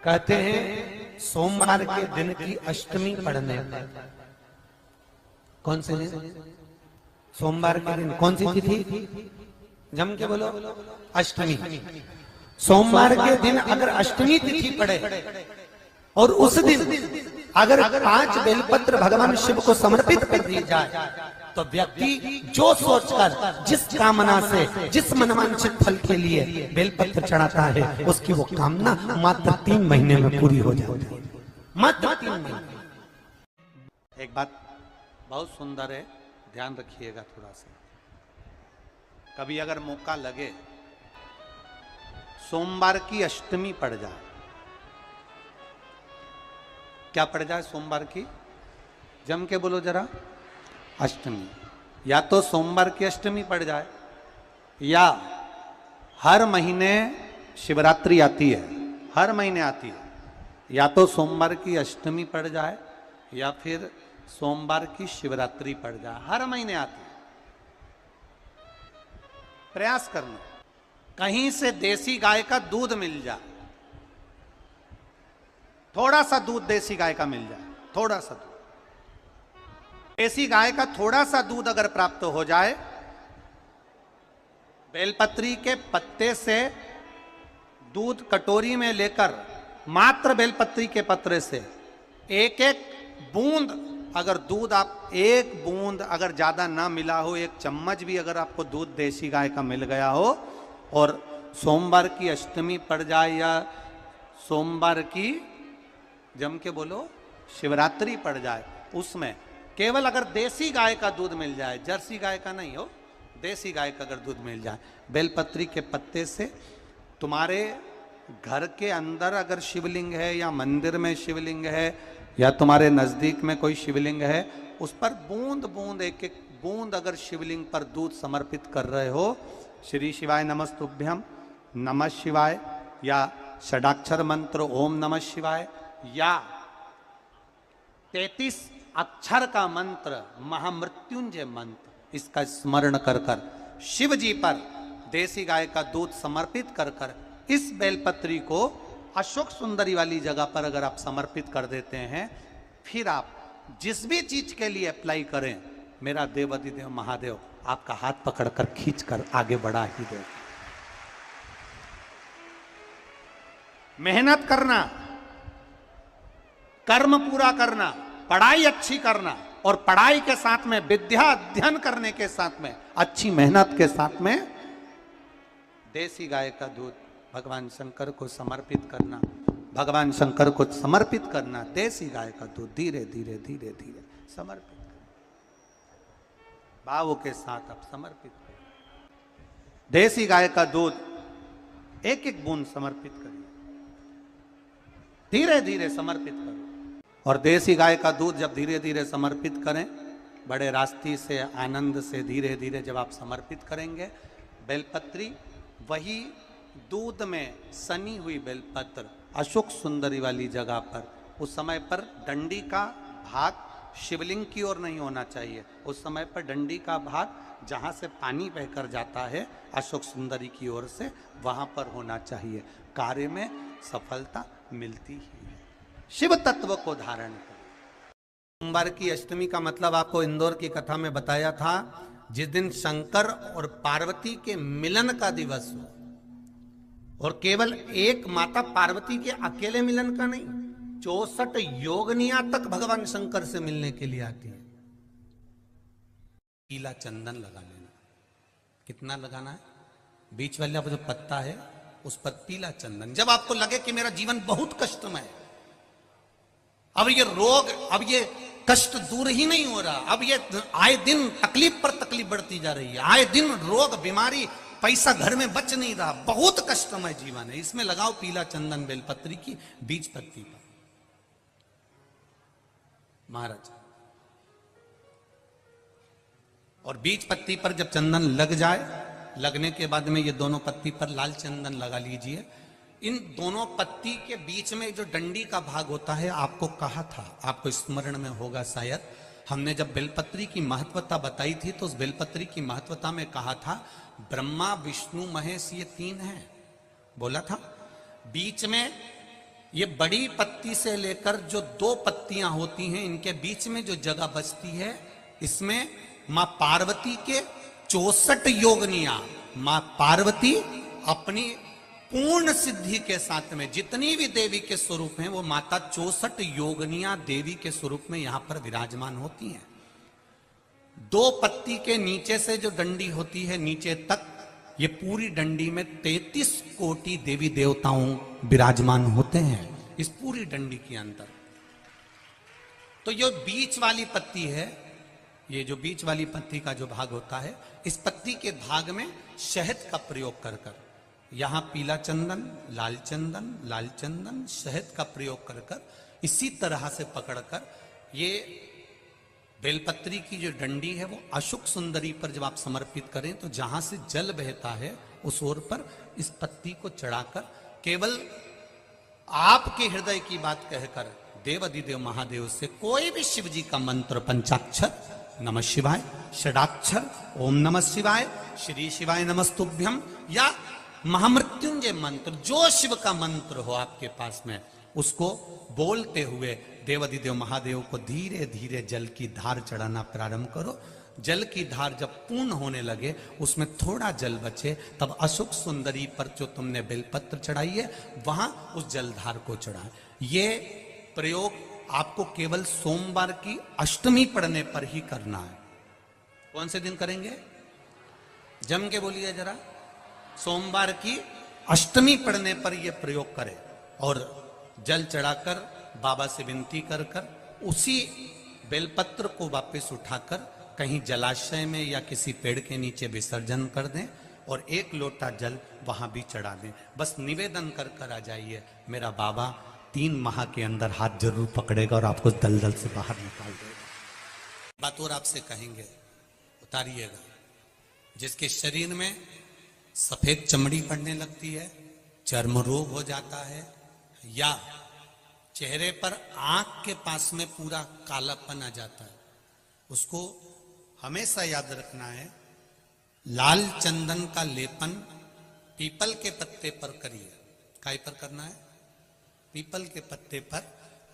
कहते हैं सोमवार के दिन की अष्टमी पढ़ने पर, कौन से दिन? सोमवार के दिन कौन सी तिथि? जम के बोलो, अष्टमी। सोमवार के दिन अगर अष्टमी तिथि पड़े और उस दिन अगर 5 बेलपत्र भगवान शिव को समर्पित कर दी जाए तो व्यक्ति जो सोचकर, जिस कामना से, जिस मनवांछित फल के लिए बेलपत्र चढ़ाता है, उसकी वो कामना मात्र 3 महीने में पूरी हो जाती है। मात्र 3 महीने। एक बात बहुत सुंदर है, ध्यान रखिएगा थोड़ा सा। कभी अगर मौका लगे, सोमवार की अष्टमी पड़ जाए, क्या पड़ जाए सोमवार की? जम के बोलो जरा, अष्टमी। या तो सोमवार की अष्टमी पड़ जाए, या हर महीने शिवरात्रि आती है, हर महीने आती है, या तो सोमवार की अष्टमी पड़ जाए या फिर सोमवार की शिवरात्रि पड़ जाए, हर महीने आती है। प्रयास करना कहीं से देसी गाय का दूध मिल जाए, थोड़ा सा दूध देसी गाय का मिल जाए, थोड़ा सा दूध देसी गाय का, थोड़ा सा दूध अगर प्राप्त हो जाए, बेलपत्री के पत्ते से दूध कटोरी में लेकर, मात्र बेलपत्री के पत्रे से एक एक बूंद, अगर दूध आप एक बूंद अगर ज्यादा ना मिला हो, 1 चम्मच भी अगर आपको दूध देसी गाय का मिल गया हो, और सोमवार की अष्टमी पड़ जाए या सोमवार की, जम के बोलो, शिवरात्रि पड़ जाए, उसमें केवल अगर देसी गाय का दूध मिल जाए, जर्सी गाय का नहीं हो, देसी गाय का अगर दूध मिल जाए, बेलपत्री के पत्ते से, तुम्हारे घर के अंदर अगर शिवलिंग है या मंदिर में शिवलिंग है या तुम्हारे नजदीक में कोई शिवलिंग है, उस पर बूंद बूंद, एक एक बूंद अगर शिवलिंग पर दूध समर्पित कर रहे हो, श्री शिवाय नमस्तुभ्यम, नमः शिवाय, या षडाक्षर मंत्र ओम नमः शिवाय, या 33 अक्षर का मंत्र महामृत्युंजय मंत्र, इसका स्मरण कर कर शिव जी पर देसी गाय का दूध समर्पित कर कर इस बेलपत्री को अशोक सुंदरी वाली जगह पर अगर आप समर्पित कर देते हैं, फिर आप जिस भी चीज के लिए अप्लाई करें, मेरा देवाधिदेव महादेव आपका हाथ पकड़कर खींचकर आगे बढ़ा ही दे। मेहनत करना, कर्म पूरा करना, पढ़ाई अच्छी करना, और पढ़ाई के साथ में विद्या अध्ययन करने के साथ में, अच्छी मेहनत के साथ में देसी गाय का दूध भगवान शंकर को समर्पित करना, भगवान शंकर को समर्पित करना, देसी गाय का दूध धीरे धीरे धीरे धीरे समर्पित करना, भावों के साथ आप समर्पित करें। देसी गाय का दूध एक एक बूंद समर्पित करिए, धीरे धीरे समर्पित करो। और देसी गाय का दूध जब धीरे धीरे समर्पित करें, बड़े रास्ते से, आनंद से धीरे धीरे जब आप समर्पित करेंगे, बेलपत्री वही दूध में सनी हुई बेलपत्र अशोक सुंदरी वाली जगह पर, उस समय पर डंडी का भाग शिवलिंग की ओर नहीं होना चाहिए, उस समय पर डंडी का भाग जहाँ से पानी बहकर जाता है अशोक सुंदरी की ओर से, वहाँ पर होना चाहिए। कार्य में सफलता मिलती ही है। शिव तत्व को धारण कर। सोमवार की अष्टमी का मतलब आपको इंदौर की कथा में बताया था, जिस दिन शंकर और पार्वती के मिलन का दिवस हो, और केवल एक माता पार्वती के अकेले मिलन का नहीं, 64 योगनिया तक भगवान शंकर से मिलने के लिए आती है। पीला चंदन लगा लेना। कितना लगाना है? बीच वाला जो पत्ता है उस पर पीला चंदन। जब आपको लगे कि मेरा जीवन बहुत कष्टमय है, अब ये रोग, अब ये कष्ट दूर ही नहीं हो रहा, अब ये आए दिन तकलीफ पर तकलीफ बढ़ती जा रही है, आए दिन रोग, बीमारी, पैसा घर में बच नहीं रहा, बहुत कष्टमय जीवन है, इसमें लगाओ पीला चंदन बेलपत्री की बीज पत्ती पर। महाराज, और बीज पत्ती पर जब चंदन लग जाए, लगने के बाद में ये दोनों पत्ती पर लाल चंदन लगा लीजिए। इन दोनों पत्ती के बीच में जो डंडी का भाग होता है, आपको कहा था, आपको स्मरण में होगा शायद, हमने जब बेलपत्री की महत्वता बताई थी तो उस बेलपत्री की महत्वता में कहा था ब्रह्मा विष्णु महेश ये 3 हैं, बोला था। बीच में ये बड़ी पत्ती से लेकर जो 2 पत्तियां होती हैं, इनके बीच में जो जगह बचती है, इसमें मां पार्वती के 64 योगनियां, मां पार्वती अपनी पूर्ण सिद्धि के साथ में जितनी भी देवी के स्वरूप हैं, वो माता 64 योगनियां देवी के स्वरूप में यहां पर विराजमान होती हैं। 2 पत्ती के नीचे से जो डंडी होती है नीचे तक, ये पूरी डंडी में 33 कोटि देवी देवताओं विराजमान होते हैं इस पूरी डंडी के अंदर। तो ये बीच वाली पत्ती है, ये जो बीच वाली पत्ती का जो भाग होता है, इस पत्ती के भाग में शहद का प्रयोग कर कर, यहां पीला चंदन, लाल चंदन, लाल चंदन, शहद का प्रयोग कर कर, इसी तरह से पकड़कर ये बेलपत्री की जो डंडी है वो अशोक सुंदरी पर जब आप समर्पित करें तो जहां से जल बहता है उस ओर पर इस पत्ती को चढ़ाकर केवल आपके हृदय की बात कहकर देवाधिदेव महादेव से कोई भी शिव जी का मंत्र, पंचाक्षर नमः शिवाय, षडाक्षर ओम नमः शिवाय, श्री शिवाय नमस्तुभ्यम, या महामृत्युंजय मंत्र, जो शिव का मंत्र हो आपके पास में, उसको बोलते हुए देवाधिदेव महादेव को धीरे धीरे जल की धार चढ़ाना प्रारंभ करो। जल की धार जब पूर्ण होने लगे, उसमें थोड़ा जल बचे, तब अशोक सुंदरी पर जो तुमने बेलपत्र चढ़ाई है वहां उस जलधार को चढ़ाए। ये प्रयोग आपको केवल सोमवार की अष्टमी पढ़ने पर ही करना है। कौन से दिन करेंगे? जम के बोलिए जरा। सोमवार की अष्टमी पढ़ने पर यह प्रयोग करें और जल चढ़ाकर बाबा से विनती कर कर उसी बेलपत्र को वापस उठाकर कहीं जलाशय में या किसी पेड़ के नीचे विसर्जन कर दें और 1 लोटा जल वहां भी चढ़ा दें। बस निवेदन कर कर आ जाइए, मेरा बाबा 3 माह के अंदर हाथ जरूर पकड़ेगा और आपको दलदल से बाहर निकाल देगा। बात और आपसे कहेंगे, उतारिएगा। जिसके शरीर में सफेद चमड़ी पड़ने लगती है, चर्म रोग हो जाता है, या चेहरे पर आंख के पास में पूरा कालापन आ जाता है, उसको हमेशा याद रखना है, लाल चंदन का लेपन पीपल के पत्ते पर करिए। काय पर करना है? पीपल के पत्ते पर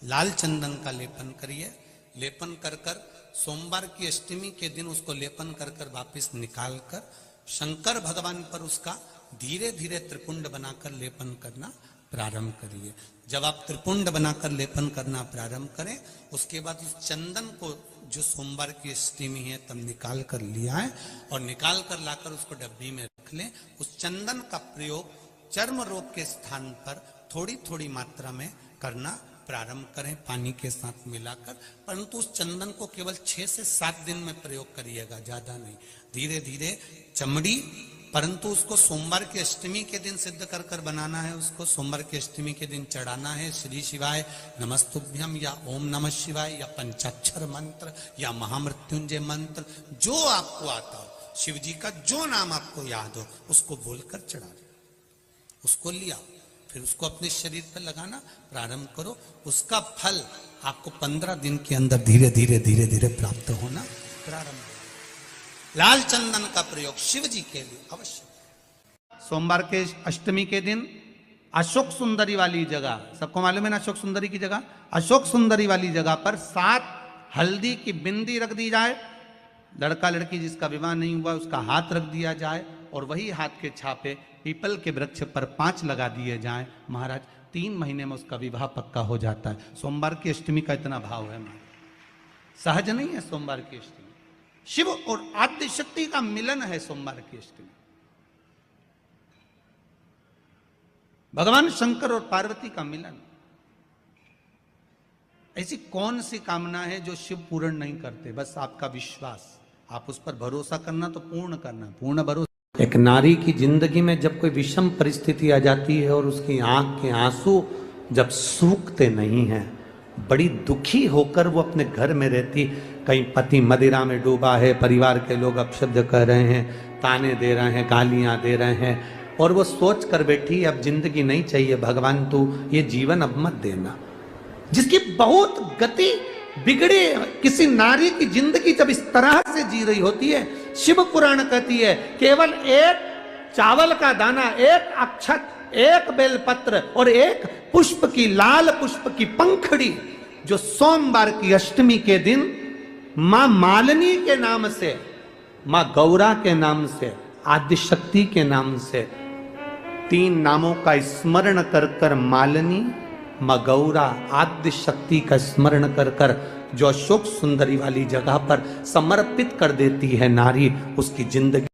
लाल चंदन का लेपन करिए। लेपन कर कर सोमवार की अष्टमी के दिन उसको लेपन कर कर वापिस निकाल कर शंकर भगवान पर उसका धीरे धीरे त्रिपुंड बनाकर लेपन करना प्रारंभ करिए। जब आप त्रिपुंड बनाकर लेपन करना प्रारंभ करें, उसके बाद उस चंदन को जो सोमवार की अष्टमी है तब निकाल कर लिया है और निकाल कर लाकर उसको डब्बी में रख लें। उस चंदन का प्रयोग चर्म रोग के स्थान पर थोड़ी थोड़ी मात्रा में करना प्रारंभ करें, पानी के साथ मिलाकर। परंतु उस चंदन को केवल 6 से 7 दिन में प्रयोग करिएगा, ज्यादा नहीं। धीरे धीरे चमड़ी, परंतु उसको सोमवार की अष्टमी के दिन सिद्ध कर कर बनाना है। उसको सोमवार की अष्टमी के दिन चढ़ाना है श्री शिवाय नमस्तुभ्यम या ओम नमः शिवाय या पंचाक्षर मंत्र या महामृत्युंजय मंत्र, जो आपको आता हो, शिव जी का जो नाम आपको याद हो, उसको बोलकर चढ़ा दो। उसको लिया, फिर उसको अपने शरीर पर लगाना प्रारंभ करो। उसका फल आपको 15 दिन के अंदर धीरे धीरे धीरे धीरे प्राप्त होना प्रारंभ हो। लाल चंदन का प्रयोग शिव जी के लिए अवश्य। सोमवार के अष्टमी के दिन अशोक सुंदरी वाली जगह, सबको मालूम है ना अशोक सुंदरी की जगह? अशोक सुंदरी वाली जगह पर 7 हल्दी की बिंदी रख दी जाए। लड़का लड़की जिसका विवाह नहीं हुआ उसका हाथ रख दिया जाए और वही हाथ के छापे पीपल के वृक्ष पर 5 लगा दिए जाएं। महाराज 3 महीने में उसका विवाह पक्का हो जाता है। सोमवार की अष्टमी का इतना भाव है महाराज, सहज नहीं है सोमवार की अष्टमी। शिव और आद्य शक्ति का मिलन है सोमवार की अष्टमी। भगवान शंकर और पार्वती का मिलन। ऐसी कौन सी कामना है जो शिव पूर्ण नहीं करते? बस आपका विश्वास, आप उस पर भरोसा करना तो पूर्ण करना, पूर्ण भरोसा। एक नारी की जिंदगी में जब कोई विषम परिस्थिति आ जाती है और उसकी आंख के आंसू जब सूखते नहीं हैं, बड़ी दुखी होकर वो अपने घर में रहती, कहीं पति मदिरा में डूबा है, परिवार के लोग अपशब्द कर रहे हैं, ताने दे रहे हैं, गालियां दे रहे हैं, और वो सोच कर बैठी अब जिंदगी नहीं चाहिए, भगवान तू ये जीवन अब मत देना। जिसकी बहुत गति बिगड़े किसी नारी की जिंदगी जब इस तरह से जी रही होती है, शिव पुराण कहती है केवल एक चावल का दाना, एक अक्षत एक बेलपत्र और एक पुष्प की, लाल पुष्प की पंखड़ी, जो सोमवार की अष्टमी के दिन मां मालिनी के नाम से, मां गौरा के नाम से, आदिशक्ति के नाम से, 3 नामों का स्मरण कर कर मालिनी, मां गौरा, आदिशक्ति का स्मरण कर कर जो अशोक सुंदरी वाली जगह पर समर्पित कर देती है नारी, उसकी जिंदगी